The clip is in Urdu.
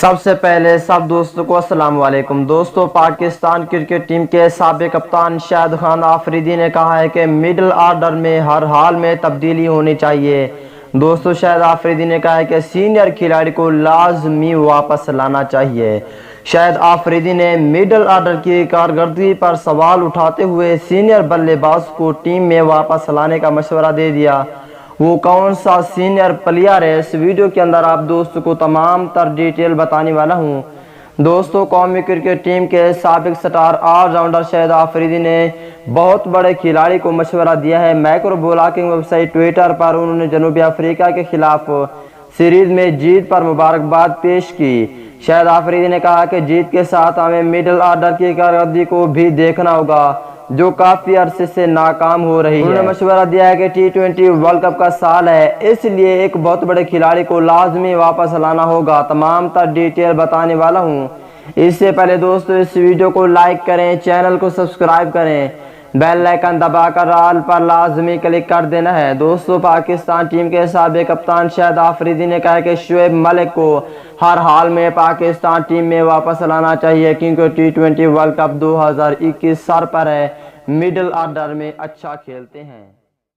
سب سے پہلے سب دوستوں کو السلام علیکم۔ دوستوں، پاکستان کرکٹ ٹیم کے سابق کپتان شاہد آفریدی نے کہا ہے کہ مڈل آرڈر میں ہر حال میں تبدیلی ہونی چاہیے۔ دوستوں، شاہد آفریدی نے کہا ہے کہ سینئر کھلاڑی کو لازمی واپس لانا چاہیے۔ شاہد آفریدی نے مڈل آرڈر کی کارکردگی پر سوال اٹھاتے ہوئے سینئر بلے باز کو ٹیم میں واپس لانے کا مشورہ دے دیا۔ وہ کون سا سینئر پلیئر ہے، اس ویڈیو کے اندر آپ دوستوں کو تمام تر ڈیٹیل بتانے والا ہوں۔ دوستوں، قومی کرکٹ ٹیم کے سابق star all rounder Shahid Afridi نے بہت بڑے کھلاڑی کو مشورہ دیا ہے۔ Micro blogging website Twitter پر انہوں نے جنوبی افریقہ کے خلاف سیریز میں جیت پر مبارکباد پیش کی۔ شاہد آفریدی نے کہا کہ جیت کے ساتھ ہمیں مڈل آرڈر کی کارکردگی کو بھی دیکھنا ہوگا جو کافی عرصے سے ناکام ہو رہی ہے۔ انہوں نے مشورہ دیا ہے کہ ٹی20 ورلڈ کپ کا سال ہے، اس لیے ایک بہت بڑے کھلاڑی کو لازمی واپس لانا ہوگا۔ تمام تر ڈیٹیل بتانے والا ہوں۔ اس سے پہلے دوستو اس ویڈیو کو لائک کریں، چینل کو سبسکرائب کریں، بیل آئیکن دبا کر آل پر لازمی کلک کر دینا ہے۔ دوستو، پاکستان ٹیم کے سابق کپتان شاہد آفریدی نے کہا کہ شعیب ملک کو ہر حال میں پاکستان ٹیم میں واپس لانا چاہیے کیونکہ ٹی20 ورلڈ کپ 2021 سر پر ہے، مڈل آرڈر میں اچھا کھیلتے ہیں۔